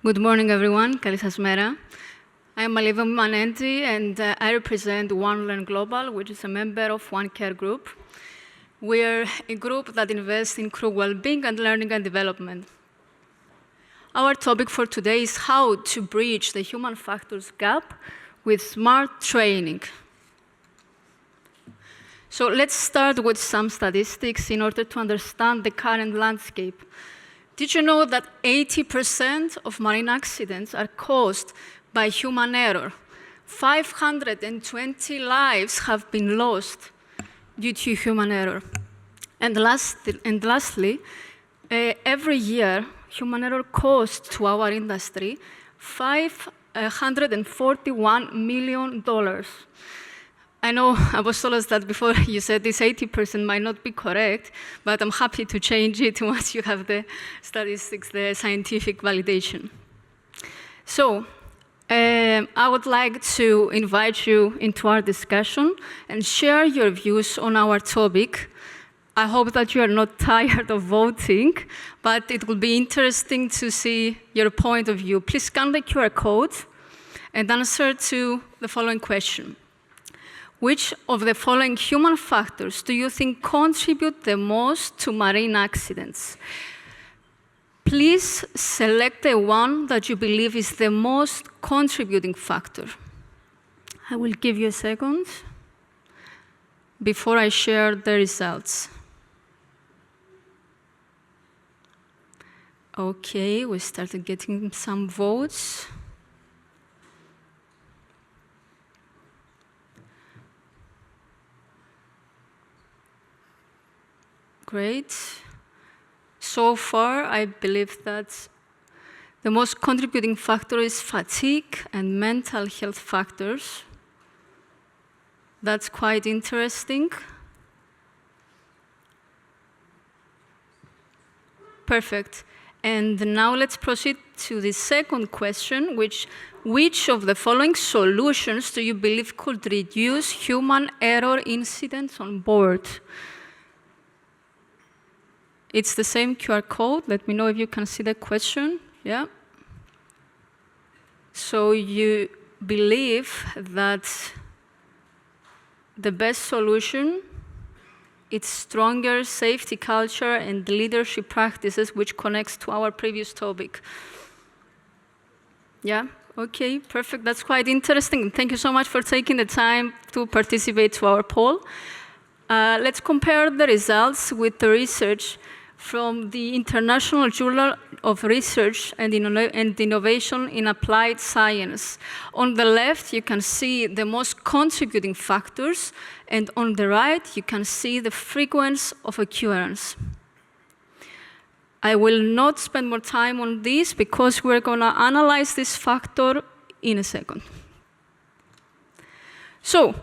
Good morning, everyone. Kalisas mera. I am Malevi Manenti, and I represent OneLearn Global, which is a member of OneCare Group. We are a group that invests in crew well-being and learning and development. Our topic for today is how to bridge the human factors gap with smart training. So let's start with some statistics in order to understand the current landscape. Did you know that 80% of marine accidents are caused by human error? 520 lives have been lost due to human error. And lastly, every year, human error costs to our industry $541 million. I know I was told us that before you said this 80% might not be correct, but I'm happy to change it once you have the statistics, the scientific validation. So I would like to invite you into our discussion and share your views on our topic. I hope that you are not tired of voting, but it will be interesting to see your point of view. Please scan the QR code and answer to the following question. Which of the following human factors do you think contribute the most to marine accidents? Please select the one that you believe is the most contributing factor. I will give you a second before I share the results. Okay, we started getting some votes. Great. So far, I believe that the most contributing factor is fatigue and mental health factors. That's quite interesting. Perfect. And now let's proceed to the second question, which of the following solutions do you believe could reduce human error incidents on board? It's the same QR code. Let me know if you can see the question. Yeah. So you believe that the best solution is stronger safety culture and leadership practices, which connects to our previous topic. Yeah, okay, perfect. That's quite interesting. Thank you so much for taking the time to participate to our poll. Let's compare the results with the research from the International Journal of Research and Innovation in Applied Science. On the left, you can see the most contributing factors, and on the right, you can see the frequency of occurrence. I will not spend more time on this because we're going to analyze this factor in a second. So,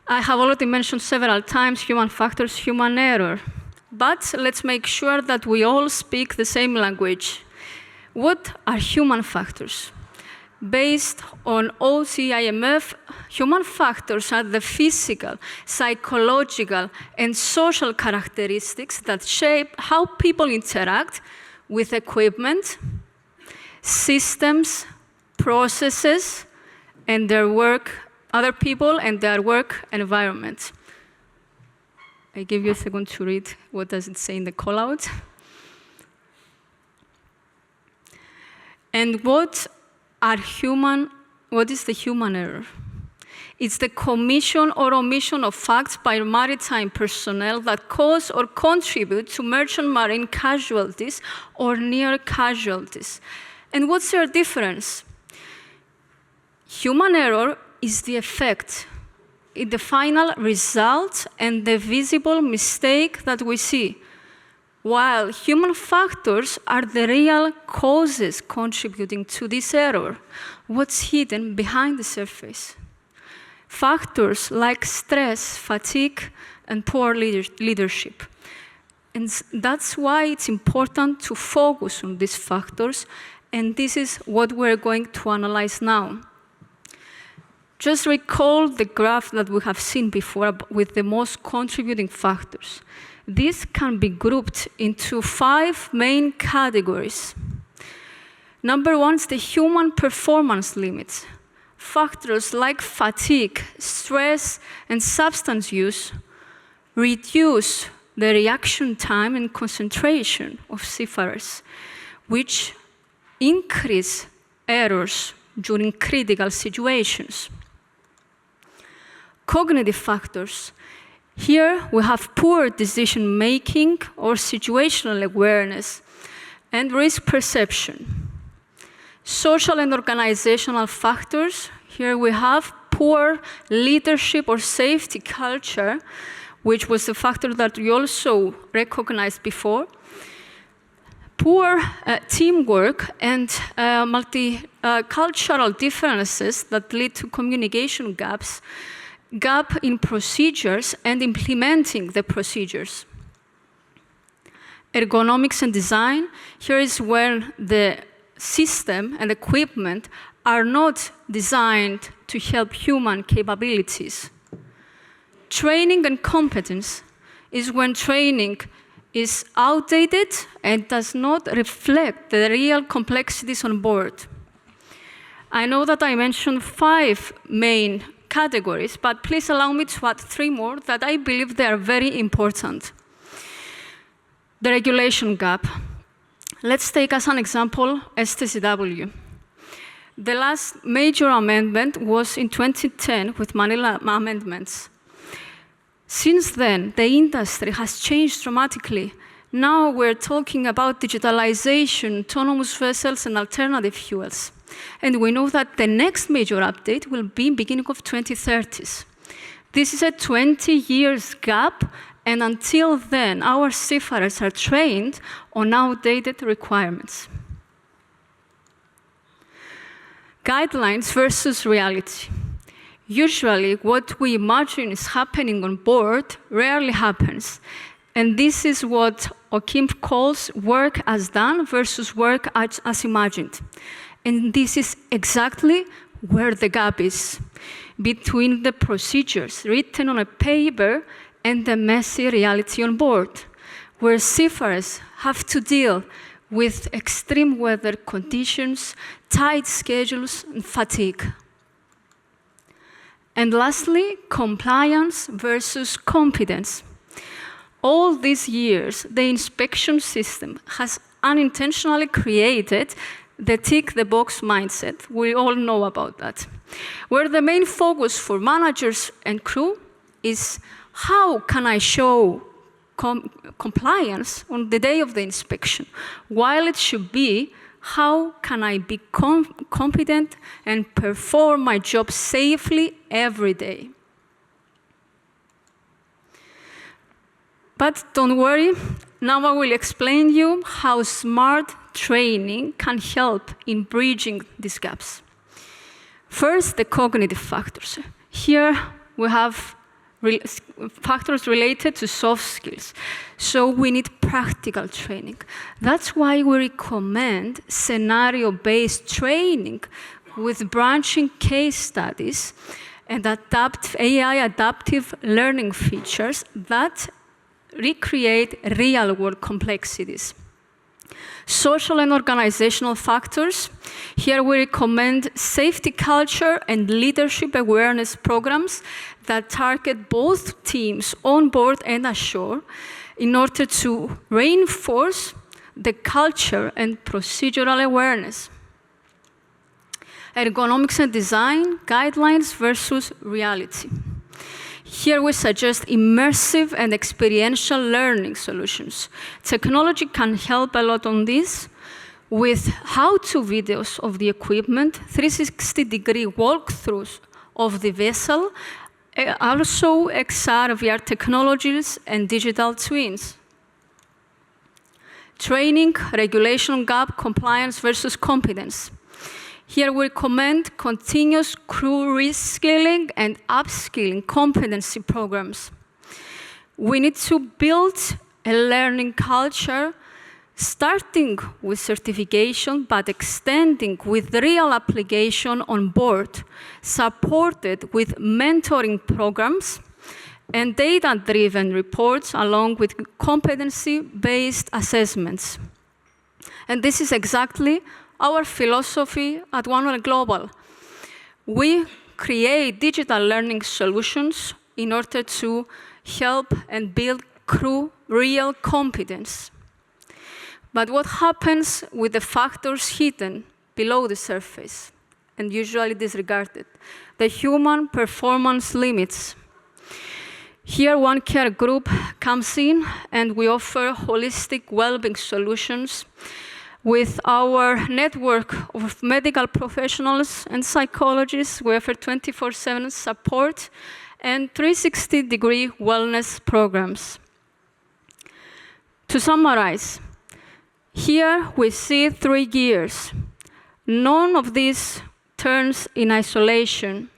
I have already mentioned several times human factors, human error. But let's make sure that we all speak the same language. What are human factors? Based on OCIMF, human factors are the physical, psychological, and social characteristics that shape how people interact with equipment, systems, processes, and their work, other people and their work environment. I give you a second to read what does it say in the call-out. And what is the human error? It's the commission or omission of facts by maritime personnel that cause or contribute to merchant marine casualties or near casualties. And what's their difference? Human error is the effect, the final result and the visible mistake that we see, while human factors are the real causes contributing to this error, what's hidden behind the surface. Factors like stress, fatigue, and poor leadership. And that's why it's important to focus on these factors, and this is what we're going to analyze now. Just recall the graph that we have seen before with the most contributing factors. These can be grouped into 5 main categories. Number one is the human performance limits. Factors like fatigue, stress, and substance use reduce the reaction time and concentration of seafarers, which increase errors during critical situations. Cognitive factors. Here we have poor decision-making or situational awareness and risk perception. Social and organizational factors. Here we have poor leadership or safety culture, which was a factor that we also recognized before. Poor teamwork and multicultural differences that lead to communication gaps, gap in procedures and implementing the procedures. Ergonomics and design. Here is where the system and equipment are not designed to help human capabilities. Training and competence is when training is outdated and does not reflect the real complexities on board. I know that I mentioned 5 main categories, but please allow me to add 3 more that I believe they are very important. The regulation gap. Let's take as an example STCW. The last major amendment was in 2010 with Manila amendments. Since then, the industry has changed dramatically. Now we're talking about digitalization, autonomous vessels, and alternative fuels. And we know that the next major update will be beginning of 2030s. This is a 20 years gap, and until then, our seafarers are trained on outdated requirements. Guidelines versus reality. Usually, what we imagine is happening on board rarely happens. And this is what Okim calls work as done versus work as imagined. And this is exactly where the gap is, between the procedures written on a paper and the messy reality on board, where seafarers have to deal with extreme weather conditions, tight schedules, and fatigue. And lastly, compliance versus competence. All these years, the inspection system has unintentionally created the tick-the-box mindset. We all know about that, where the main focus for managers and crew is how can I show compliance on the day of the inspection, while it should be how can I be competent and perform my job safely every day. But don't worry, now I will explain you how smart training can help in bridging these gaps. First, the cognitive factors. Here we have factors related to soft skills. So we need practical training. That's why we recommend scenario-based training with branching case studies and AI adaptive learning features that recreate real-world complexities. Social and organizational factors. Here we recommend safety culture and leadership awareness programs that target both teams on board and ashore in order to reinforce the culture and procedural awareness. Ergonomics and design, guidelines versus reality. Here we suggest immersive and experiential learning solutions. Technology can help a lot on this with how-to videos of the equipment, 360-degree walkthroughs of the vessel, also XR, VR technologies, and digital twins. Training, regulation gap, compliance versus competence. Here we recommend continuous crew reskilling and upskilling competency programs. We need to build a learning culture, starting with certification, but extending with real application on board, supported with mentoring programs and data-driven reports along with competency-based assessments. And this is exactly our philosophy at OneLearn Global. We create digital learning solutions in order to help and build crew real competence. But what happens with the factors hidden below the surface and usually disregarded? The human performance limits. Here, One Care Group comes in, and we offer holistic well-being solutions with our network of medical professionals and psychologists. We offer 24/7 support and 360-degree wellness programs. To summarize, here we see 3 gears. None of these turns in isolation.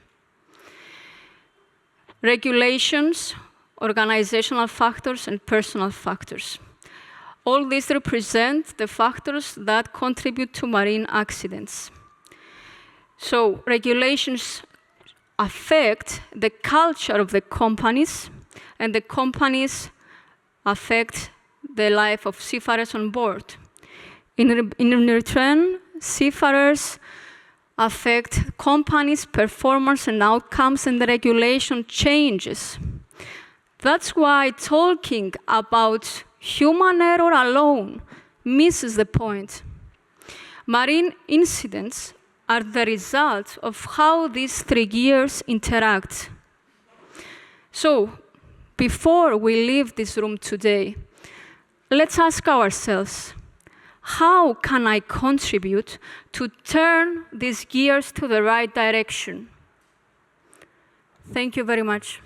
Regulations, organizational factors, and personal factors. All these represent the factors that contribute to marine accidents. So regulations affect the culture of the companies, and the companies affect the life of seafarers on board. In return, seafarers affect companies' performance and outcomes, and the regulation changes. That's why talking about human error alone misses the point. Marine incidents are the result of how these 3 gears interact. So, before we leave this room today, let's ask ourselves, how can I contribute to turn these gears to the right direction? Thank you very much.